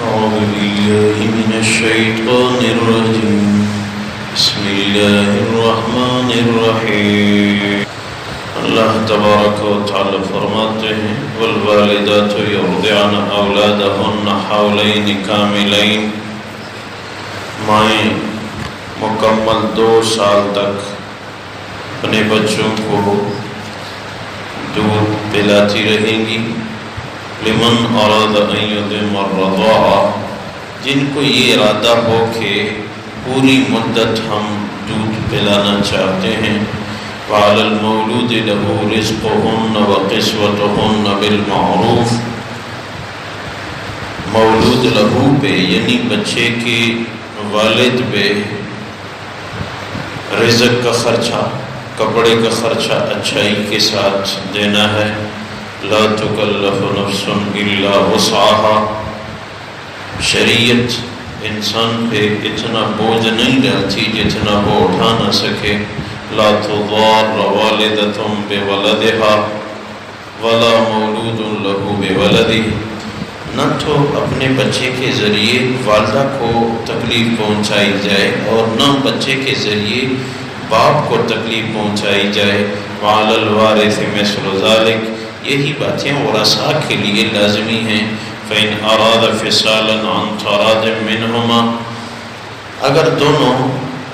أعوذ بالله من الشيطان الرجيم بسم الله الرحمن الرحيم اللہ تبارک و تعالی فرماتے ہیں والوالدات یرضعن اولادہن حولین کاملین، مائیں مکمل 2 سال تک اپنے بچوں کو دودھ پلاتی رہیں گی۔ لمن اراد ان یتم الرضاعہ، جن کو یہ ارادہ ہو کہ پوری مدت ہم دودھ پلانا چاہتے ہیں۔ وعلی المولود لہ رزقہن وکسوتہن بالمعروف، مولود لہو پہ یعنی بچے کے والد پہ رزق کا خرچہ، کپڑے کا خرچہ اچھائی کے ساتھ دینا ہے۔ لا تکلف نفس الا وسعها، شریعت انسان پہ اتنا بوجھ نہیں ڈالتی جتنا وہ اٹھا نہ سکے۔ لا تضار والدۃ بولدها ولا مولود له بولده، نہ تو اپنے بچے کے ذریعے والدہ کو تکلیف پہنچائی جائے اور نہ بچے کے ذریعے باپ کو تکلیف پہنچائی جائے۔ وعلی الوارث مثل ذلک، یہی باتیں ورثاء کے لیے لازمی ہیں۔ فإن أراد فصالا عن تراض منهما، اگر دونوں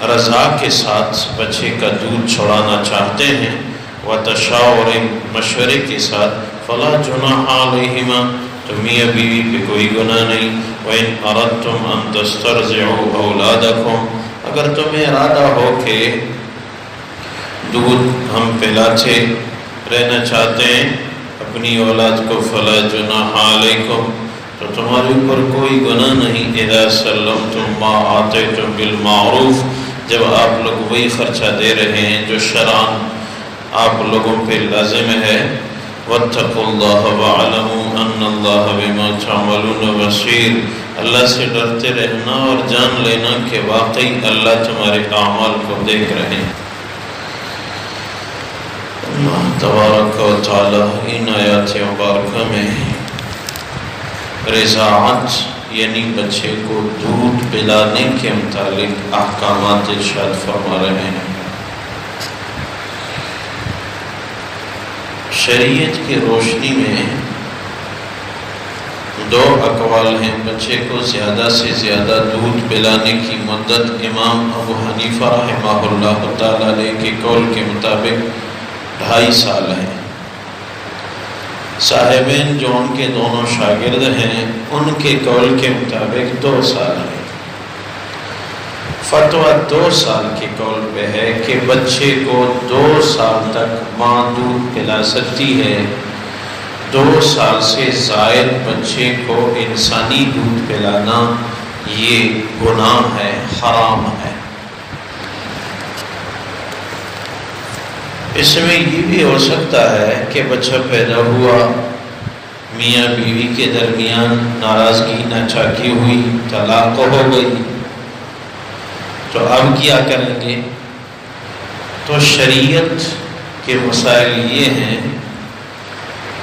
رضا کے ساتھ بچے کا دودھ چھڑانا چاہتے ہیں، وتشاور، مشورے کے ساتھ، فلا جناح علیہما، تو میاں بیوی پہ کوئی گناہ نہیں۔ وإن أردتم أن تسترضعوا أولادكم، اگر تمہیں ارادہ ہو کہ دودھ ہم پلاتے رہنا چاہتے ہیں اپنی اولاد کو، فلا جناح علیکم، تو تمہارے اوپر کوئی گناہ نہیں۔ اذا سلمتم ما آتیتم بالمعروف، جب آپ لوگ وہی خرچہ دے رہے ہیں جو شرعاً آپ لوگوں پہ لازم ہے۔ واتقوا اللہ واعلموا ان اللہ بما تعملون بصیر، اللہ سے ڈرتے رہنا اور جان لینا کہ واقعی اللہ تمہارے اعمال کو دیکھ رہے ہیں۔ اللہ تبارک و تعالی ان آیات مبارکہ میں رضاعت یعنی بچے کو دودھ پلانے کے متعلق احکامات ارشاد فرما رہے ہیں۔ شریعت کی روشنی میں 2 اقوال ہیں۔ بچے کو زیادہ سے زیادہ دودھ پلانے کی مدت امام ابو حنیفہ رحمہ اللہ تعالی علیہ کے قول کے مطابق 2.5 سال ہے۔ صاحبین جو ان کے دونوں شاگرد ہیں ان کے قول کے مطابق 2 سال ہے۔ فتویٰ 2 سال کے قول پہ ہے کہ بچے کو 2 سال تک ماں دودھ پلا سکتی ہے۔ 2 سال سے زائد بچے کو انسانی دودھ پلانا یہ گناہ ہے، حرام ہے۔ اس میں یہ بھی ہو سکتا ہے کہ بچہ پیدا ہوا، میاں بیوی کے درمیان ناراضگی ناچاکی ہوئی، طلاق ہو گئی، تو اب کیا کریں گے؟ تو شریعت کے مسائل یہ ہیں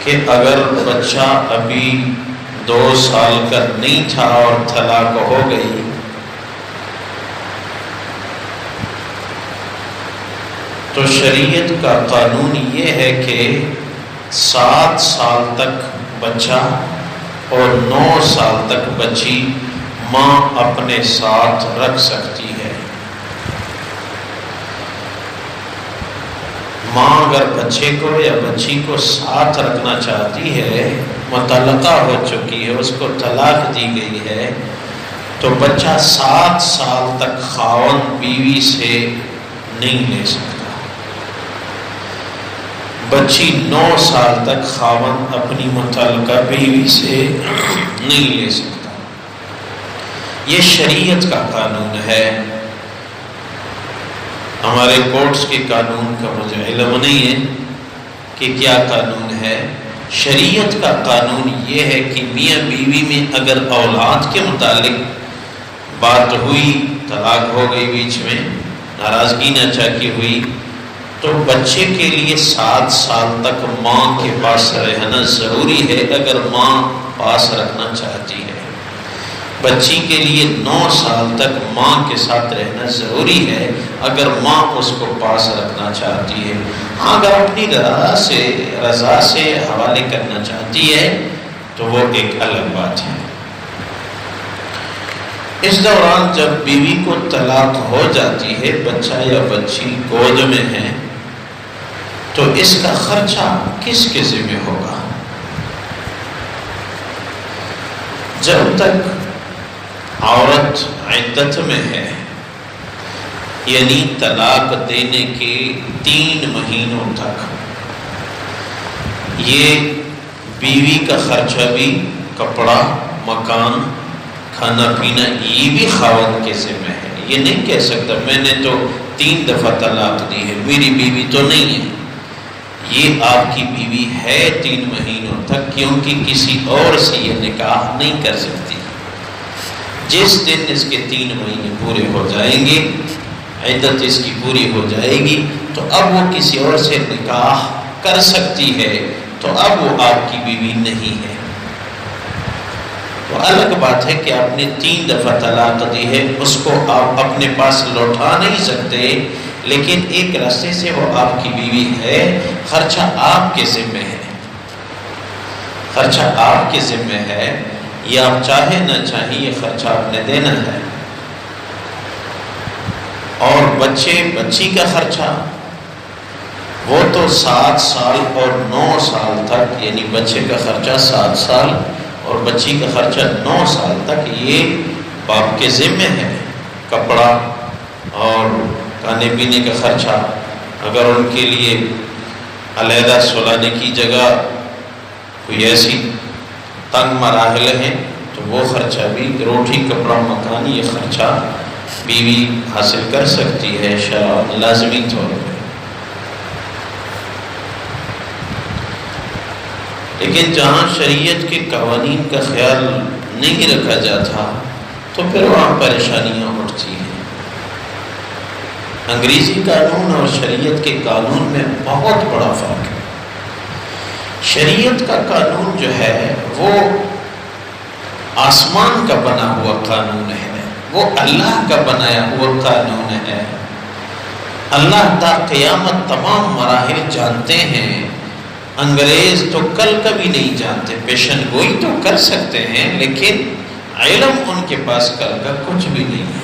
کہ اگر بچہ ابھی 2 سال کا نہیں تھا اور طلاق ہو گئی تو شریعت کا قانون یہ ہے کہ 7 سال تک بچہ اور 9 سال تک بچی ماں اپنے ساتھ رکھ سکتی ہے۔ ماں اگر بچے کو یا بچی کو ساتھ رکھنا چاہتی ہے، مطلقہ ہو چکی ہے، اس کو طلاق دی گئی ہے، تو بچہ 7 سال تک خاوند بیوی سے نہیں لے سکتا۔ بچی 9 سال تک خاوند اپنی متعلقہ بیوی سے نہیں لے سکتا۔ یہ شریعت کا قانون ہے۔ ہمارے کورٹس کے قانون کا مجھے علم نہیں ہے کہ کیا قانون ہے۔ شریعت کا قانون یہ ہے کہ میاں بیوی میں اگر اولاد کے متعلق بات ہوئی، طلاق ہو گئی، بیچ میں ناراضگی ناچاکی ہوئی، تو بچے کے لیے 7 سال تک ماں کے پاس رہنا ضروری ہے اگر ماں پاس رکھنا چاہتی ہے۔ بچی کے لیے 9 سال تک ماں کے ساتھ رہنا ضروری ہے اگر ماں اس کو پاس رکھنا چاہتی ہے۔ ہاں اگر اپنی رضا سے حوالے کرنا چاہتی ہے تو وہ ایک الگ بات ہے۔ اس دوران جب بیوی کو طلاق ہو جاتی ہے، بچہ یا بچی گود میں ہے، تو اس کا خرچہ کس کے ذمہ ہوگا؟ جب تک عورت عدت میں ہے، یعنی طلاق دینے کے 3 مہینوں تک، یہ بیوی کا خرچہ بھی، کپڑا، مکان، کھانا پینا، یہ بھی خاوند کے ذمہ ہے۔ یہ نہیں کہہ سکتا میں نے تو 3 دفعہ طلاق دی ہے، میری بیوی تو نہیں ہے۔ یہ آپ کی بیوی ہے 3 مہینوں تک، کیونکہ کسی اور سے یہ نکاح نہیں کر سکتی۔ جس دن اس کے 3 مہینے پورے ہو جائیں گے، عدت اس کی پوری ہو جائے گی، تو اب وہ کسی اور سے نکاح کر سکتی ہے، تو اب وہ آپ کی بیوی نہیں ہے۔ تو الگ بات ہے کہ آپ نے 3 دفعہ طلاق دی ہے، اس کو آپ اپنے پاس لوٹا نہیں سکتے، لیکن ایک راستے سے وہ آپ کی بیوی ہے، خرچہ آپ کے ذمہ ہے، خرچہ آپ کے ذمہ ہے، یہ آپ چاہے نہ چاہیں یہ خرچہ آپ نے دینا ہے۔ اور بچی کا خرچہ وہ تو 7 سال اور 9 سال تک، یعنی بچے کا خرچہ 7 سال اور بچی کا خرچہ 9 سال تک یہ باپ کے ذمہ ہے۔ کپڑا اور کھانے پینے کا خرچہ، اگر ان کے لیے علیحدہ سلانے کی جگہ کوئی ایسی تنگ مراحل ہیں تو وہ خرچہ بھی، روٹی کپڑا مکان، یہ خرچہ بیوی حاصل کر سکتی ہے شرعاً لازمی طور پر۔ لیکن جہاں شریعت کے قوانین کا خیال نہیں رکھا جاتا تو پھر وہاں پریشانیاں اٹھتی ہیں۔ انگریزی قانون اور شریعت کے قانون میں بہت بڑا فرق ہے۔ شریعت کا قانون جو ہے وہ آسمان کا بنا ہوا قانون ہے، وہ اللہ کا بنایا ہوا قانون ہے۔ اللہ تا قیامت تمام مراحل جانتے ہیں، انگریز تو کل کبھی نہیں جانتے، پیشن گوئی تو کر سکتے ہیں لیکن علم ان کے پاس کل کا کچھ بھی نہیں ہے۔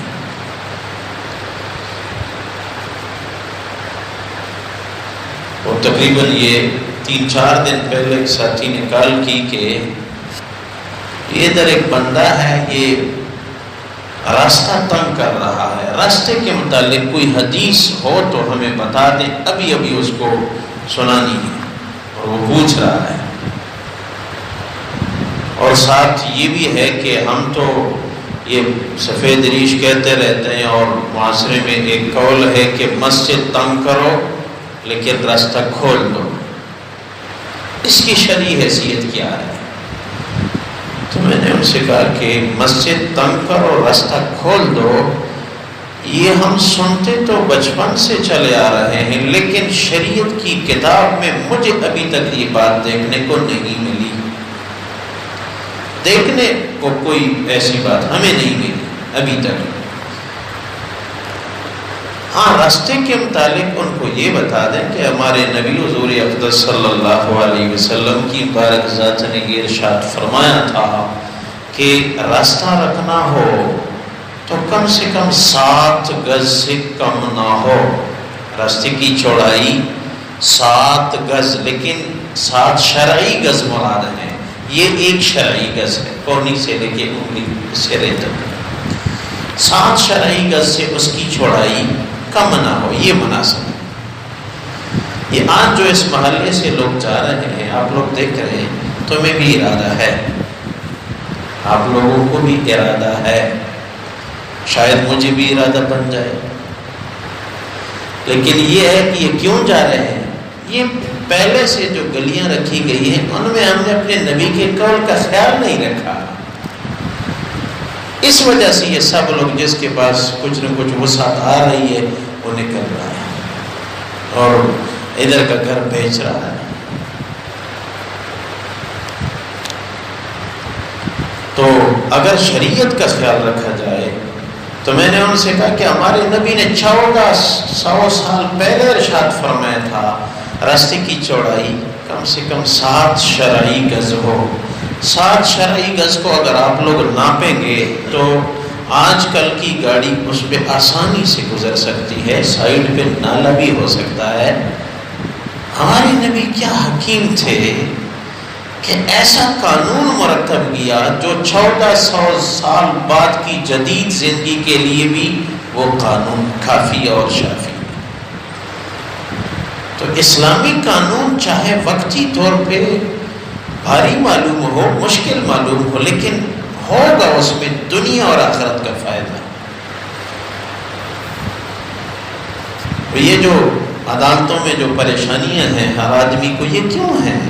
اور تقریباً یہ 3-4 دن پہلے ایک ساتھی نے کال کی کہ یہ ادھر ایک بندہ ہے، یہ راستہ تنگ کر رہا ہے، راستے کے متعلق کوئی حدیث ہو تو ہمیں بتا دیں، ابھی اس کو سنانی ہے، اور وہ پوچھ رہا ہے۔ اور ساتھ یہ بھی ہے کہ ہم تو یہ سفید ریش کہتے رہتے ہیں، اور معاشرے میں ایک قول ہے کہ مسجد تنگ کرو لیکن راستہ کھول دو، اس کی شرعی حیثیت کیا ہے؟ تو میں نے ان سے کہا کہ مسجد تنگ کرو راستہ کھول دو، یہ ہم سنتے تو بچپن سے چلے آ رہے ہیں، لیکن شریعت کی کتاب میں مجھے ابھی تک یہ بات دیکھنے کو نہیں ملی، دیکھنے کو کوئی ایسی بات ہمیں نہیں ملی ابھی تک۔ ہاں راستے کے متعلق ان کو یہ بتا دیں کہ ہمارے نبی حضور افضل صلی اللہ علیہ وسلم کی مبارک ذات نے یہ ارشاد فرمایا تھا کہ راستہ رکھنا ہو تو کم سے کم 7 گز سے کم نہ ہو، راستے کی چوڑائی 7 گز، لیکن 7 شرعی گز مراد ہے، یہ ایک شرعی گز ہے، کونی سے لے کے انگلی سرے تک 7 شرعی گز سے اس کی چوڑائی کم نہ ہو، یہ مناسب ہے۔ یہ آج جو اس محلے سے لوگ جا رہے ہیں، آپ لوگ دیکھ رہے ہیں، تمہیں بھی ارادہ ہے، آپ لوگوں کو بھی ارادہ ہے، شاید مجھے بھی ارادہ بن جائے، لیکن یہ ہے کہ یہ کیوں جا رہے ہیں؟ یہ پہلے سے جو گلیاں رکھی گئی ہیں ان میں ہم نے اپنے نبی کے قول کا خیال نہیں رکھا، اس وجہ سے یہ سب لوگ جس کے پاس کچھ نہ کچھ وسعت آ رہی ہے وہ نکل رہا ہے اور ادھر کا گھر بیچ رہا ہے۔ تو اگر شریعت کا خیال رکھا جائے تو میں نے ان سے کہا کہ ہمارے نبی نے 1400 سال پہلے ارشاد فرمایا تھا راستے کی چوڑائی کم سے کم 7 شرعی گز ہو. 7 شرعی گز کو اگر آپ لوگ ناپیں گے تو آج کل کی گاڑی اس پہ آسانی سے گزر سکتی ہے، سائڈ پہ نالا بھی ہو سکتا ہے. ہمارے نبی کیا حکیم تھے کہ ایسا قانون مرتب کیا جو 1400 سال بعد کی جدید زندگی کے لیے بھی وہ قانون کافی اور شافی. تو اسلامی قانون چاہے وقتی طور پہ بھاری معلوم ہو، مشکل معلوم ہو، لیکن ہوگا اس میں دنیا اور آخرت کا فائدہ. یہ جو عدالتوں میں جو پریشانیاں ہیں ہر آدمی کو، یہ کیوں ہیں؟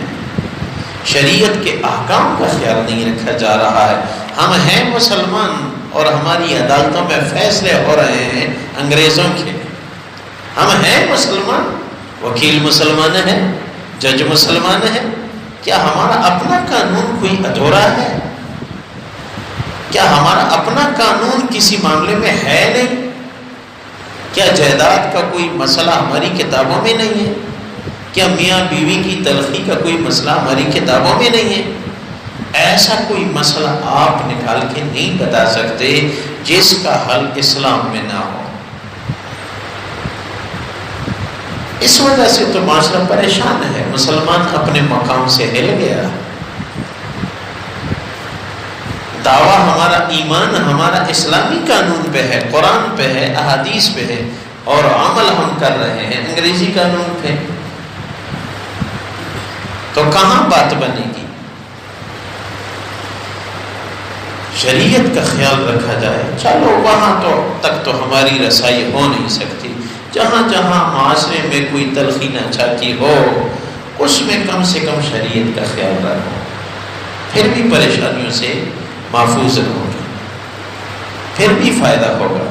شریعت کے احکام کا خیال نہیں رکھا جا رہا ہے. ہم ہیں مسلمان اور ہماری عدالتوں میں فیصلے ہو رہے ہیں انگریزوں کے. ہم ہیں مسلمان، وکیل مسلمان ہے، جج مسلمان ہے. کیا ہمارا اپنا قانون کوئی ادھورا ہے؟ کیا ہمارا اپنا قانون کسی معاملے میں ہے نہیں؟ کیا جائیداد کا کوئی مسئلہ ہماری کتابوں میں نہیں ہے؟ کیا میاں بیوی کی تلخی کا کوئی مسئلہ ہماری کتابوں میں نہیں ہے؟ ایسا کوئی مسئلہ آپ نکال کے نہیں بتا سکتے جس کا حل اسلام میں نہ ہو. اس وجہ سے تو معاشرہ پریشان ہے. مسلمان اپنے مقام سے ہل گیا. دعویٰ ہمارا ایمان ہمارا اسلامی قانون پہ ہے، قرآن پہ ہے، احادیث پہ ہے، اور عمل ہم کر رہے ہیں انگریزی قانون پہ. تو کہاں بات بنے گی؟ شریعت کا خیال رکھا جائے. چلو وہاں تک تو ہماری رسائی ہو نہیں سکتی. جہاں جہاں معاشرے میں کوئی تلخی ناچاکی ہو اس میں کم سے کم شریعت کا خیال رکھو، پھر بھی پریشانیوں سے محفوظ رہو گے، پھر بھی فائدہ ہوگا.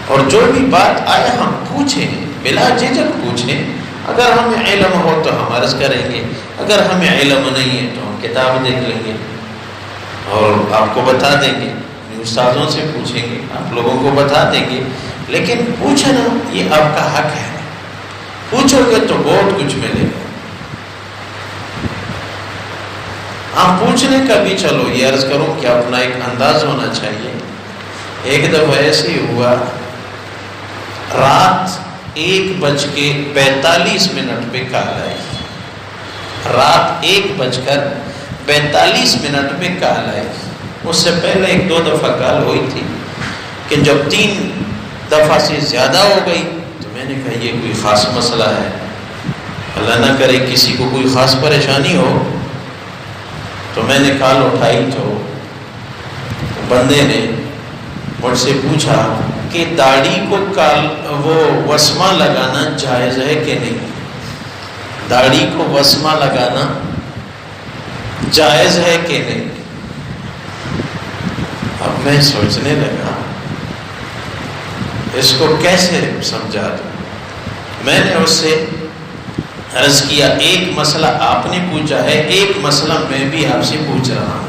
اور جو بھی بات آئے ہم پوچھیں، بلا جھجک پوچھیں. اگر ہمیں علم ہو تو ہم عرض کریں گے، اگر ہمیں علم نہیں ہے تو ہم کتاب دیکھ لیں گے اور آپ کو بتا دیں گے. استادوں سے پوچھیں گے، آپ لوگوں کو بتا دیں گے. لیکن پوچھنا یہ آپ کا حق ہے. پوچھو گے تو بہت کچھ ملے گا. آپ پوچھنے کا بھی چلو یہ عرض کروں کہ اپنا ایک انداز ہونا چاہیے. ایک دفعہ ایسے ہی ہوا، رات 1:45 پہ کال آئی. رات 1:45 پہ کال آئی. اس سے پہلے 1-2 دفعہ کال ہوئی تھی کہ جب 3 دفعہ سے زیادہ ہو گئی تو میں نے کہا یہ کوئی خاص مسئلہ ہے، اللہ نہ کرے کسی کو کوئی خاص پریشانی ہو. تو میں نے کال اٹھائی تو بندے نے مجھ سے پوچھا کہ داڑھی کو وہ وسمہ لگانا جائز ہے کہ نہیں؟ داڑھی کو وسمہ لگانا جائز ہے کہ نہیں؟ اب میں سوچنے لگا اس کو کیسے سمجھا دوں. میں نے اس سے عرض کیا ایک مسئلہ آپ نے پوچھا ہے، ایک مسئلہ میں بھی آپ سے پوچھ رہا ہوں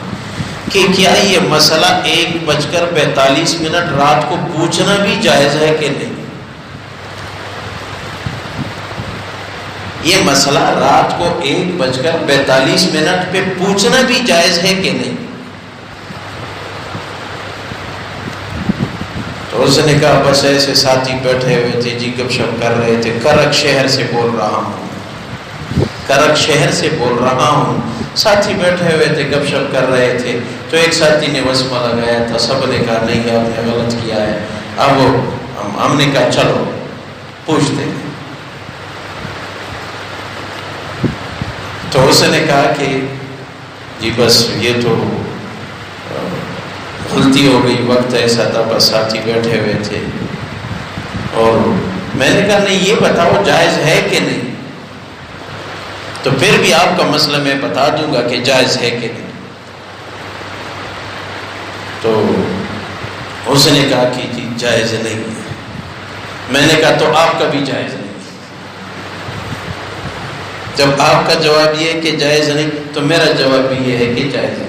کہ کیا یہ مسئلہ 1:42 رات کو پوچھنا بھی جائز ہے کہ نہیں؟ یہ مسئلہ رات کو 1:42 پہ پوچھنا بھی جائز ہے کہ نہیں؟ تو اس نے کہا بس ایسے ساتھی بیٹھے ہوئے تھے جی، گپ شپ کر رہے تھے، کرک شہر سے بول رہا ہوں، کرک شہر سے بول رہا ہوں. ساتھی بیٹھے ہوئے تھے، گپ شپ کر رہے تھے، تو ایک ساتھی نے وسمہ لگایا تھا. سب نے کہا نہیں آپ نے غلط کیا ہے. اب ہم نے کہا چلو پوچھتے ہیں. تو اس نے کہا کہ جی بس یہ تو غلطی ہو گئی، وقت ایسا تھا، بس ساتھی بیٹھے ہوئے تھے. اور میں نے کہا نہیں یہ بتاؤ جائز ہے کہ نہیں؟ تو پھر بھی آپ کا مسئلہ میں بتا دوں گا کہ جائز ہے کہ نہیں. تو اس نے کہا کہ جی جائز نہیں ہے. میں نے کہا تو آپ کا بھی جائز نہیں. جب آپ کا جواب یہ ہے کہ جائز نہیں تو میرا جواب بھی یہ ہے کہ جائز نہیں.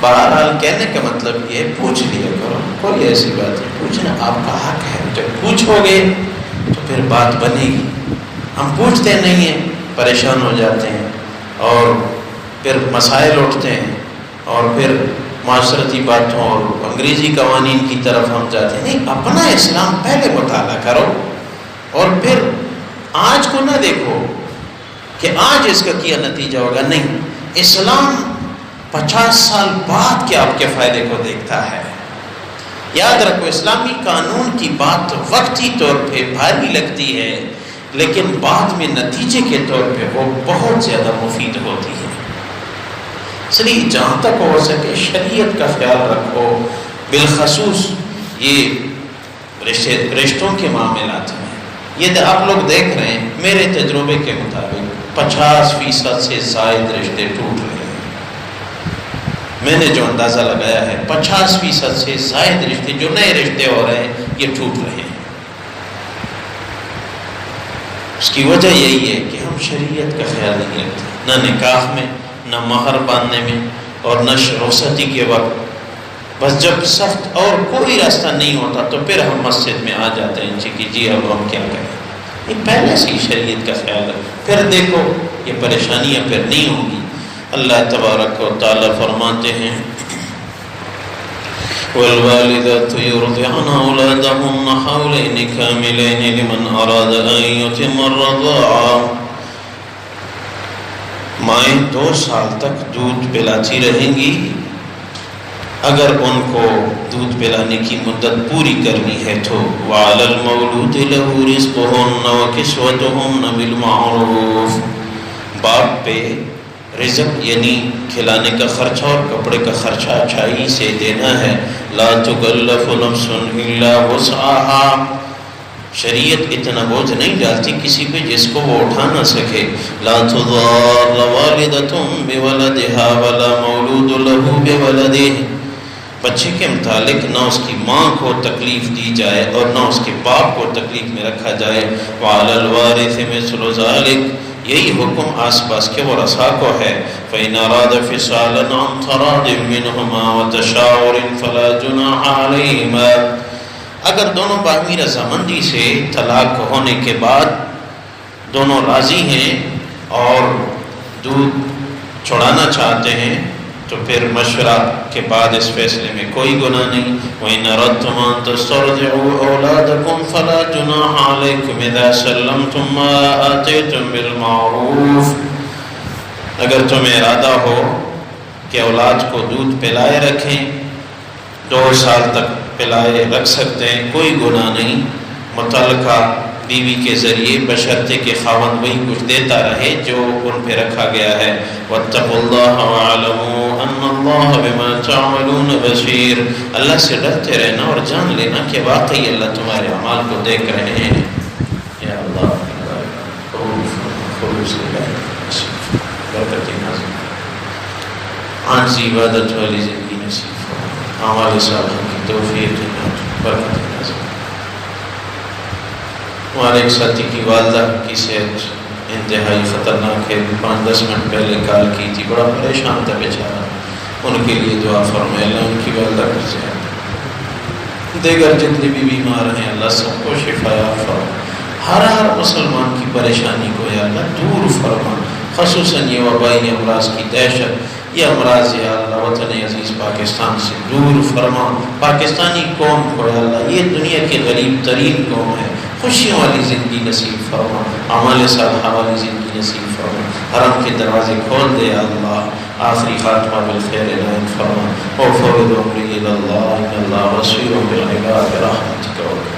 بہرحال کہنے کا مطلب یہ پوچھ لیا کرو، کوئی ایسی بات نہیں، پوچھنا آپ کا حق ہے، جب پوچھو گے تو پھر بات بنے گی۔ ہم پوچھتے نہیں ہیں، پریشان ہو جاتے ہیں اور پھر مسائل اٹھتے ہیں اور پھر معاشرتی باتوں اور انگریزی قوانین کی طرف ہم جاتے ہیں۔ نہیں، اپنا اسلام پہلے مطالعہ کرو اور پھر آج کو نہ دیکھو کہ آج اس کا کیا نتیجہ ہوگا، نہیں، اسلام 50 سال بعد کے آپ کے فائدے کو دیکھتا ہے۔ یاد رکھو، اسلامی قانون کی بات وقتی طور پہ بھاری لگتی ہے لیکن بعد میں نتیجے کے طور پہ وہ بہت زیادہ مفید ہوتی ہے۔ اس لیے جہاں تک ہو سکے شریعت کا خیال رکھو، بالخصوص یہ رشتوں کے معاملات میں۔ یہ آپ لوگ دیکھ رہے ہیں، میرے تجربے کے مطابق 50% سے زائد رشتے ٹوٹ رہے ہیں۔ میں نے جو اندازہ لگایا ہے 50% سے زائد رشتے، جو نئے رشتے ہو رہے ہیں، یہ ٹوٹ رہے ہیں۔ اس کی وجہ یہی ہے کہ ہم شریعت کا خیال نہیں رکھتے، نہ نکاح میں، نہ مہر باندھنے میں، اور نہ رخصتی کے وقت۔ بس جب سخت اور کوئی راستہ نہیں ہوتا تو پھر ہم مسجد میں آ جاتے ہیں کہ جی اب ہم کیا کریں۔ یہ پہلے سے ہی شریعت کا خیال ہے، پھر دیکھو یہ پریشانیاں پھر نہیں ہوں گی۔ اللہ تبارک و تعالی فرماتے ہیں والوالدات يرضعن أولادهن حولين كاملين لمن أراد أن يتم الرضاعة۔ مائیں 2 سال تک دودھ پلاتی رہیں گی اگر ان کو دودھ پلانے کی مدت پوری کرنی ہے تو۔ وعلى المولود له رزقهن وكسوتهن بالمعروف۔ باپ پہ رزق یعنی کھلانے کا خرچہ اور کپڑے کا خرچہ اچھائی سے دینا ہے۔ لا تکلف نفس الا وسعها۔ شریعت اتنا بوجھ نہیں ڈالتی کسی پہ جس کو وہ اٹھا نہ سکے۔ لا تضار والدة بولدها ولا مولود له بولده۔ بچے کے متعلق نہ اس کی ماں کو تکلیف دی جائے اور نہ اس کے باپ کو تکلیف میں رکھا جائے۔ وعلى الوارث مثل ذلك۔ یہی حکم آس پاس کے ورثاء کو ہے۔ فإن أراد فصالا عن تراض منهما وتشاور فلا جناح عليهما۔ اگر دونوں باہمی رضامندی سے طلاق ہونے کے بعد دونوں راضی ہیں اور دودھ چھڑانا چاہتے ہیں تو پھر مشورہ کے بعد اس فیصلے میں کوئی گناہ نہیں۔ وَإِنْ أَرَدْتُمْ أَنْ تَسْتَرْضِعُوا أَوْلَادَكُمْ فَلَا جُنَاحَ عَلَيْكُمْ إِذَا سَلَّمْتُمْ مَا آتَيْتُمْ بِالْمَعْرُوفِ۔ اگر تمہیں ارادہ ہو کہ اولاد کو دودھ پلائے رکھیں، 2 سال تک پلائے رکھ سکتے ہیں، کوئی گناہ نہیں متعلقہ بیوی کے ذریعے، بشرطے کہ خاوند وہی کچھ دیتا رہے جو ان پہ رکھا گیا ہے۔ واتقوا اللہ واعلموا ان اللہ بما تعملون بصیر۔ اللہ سے ڈرتے رہنا اور جان لینا کہ واقعی اللہ تمہارے اعمال کو دیکھ رہے ہیں۔ یا اللہ برکت نازل، عاجزی عبادت والی زندگی نصیب فرما، اعمال صالحہ کی توفیق برکت نازل۔ ہمارے ایک ساتھی کی والدہ کی صحت انتہائی خطرناک ہے، 5-10 منٹ پہلے کال کی تھی، بڑا پریشان تھا بیچارہ، ان کے لیے دعا فرمائے اللہ ان کی والدہ کی صحت، دیگر جتنے بھی بیمار ہیں اللہ سب کو شفا فرما، ہر مسلمان کی پریشانی کو یا اللہ دور فرما، خصوصاً یہ وبائی امراض کی دہشت، یہ امراض یا اللہ وطن عزیز پاکستان سے دور فرما، پاکستانی قوم کو یا اللہ، یہ دنیا کی غریب ترین قوم ہے، خوشیوں والی زندگی نصیب فرما، اعمال صالحہ والی زندگی نصیب فرما، حرم کے دروازے کھول دے یا اللہ، آخری خاتمہ بالخیر عنایت فرما، وفوض امری الی اللہ ان اللہ بصیر بالعباد برحمتک۔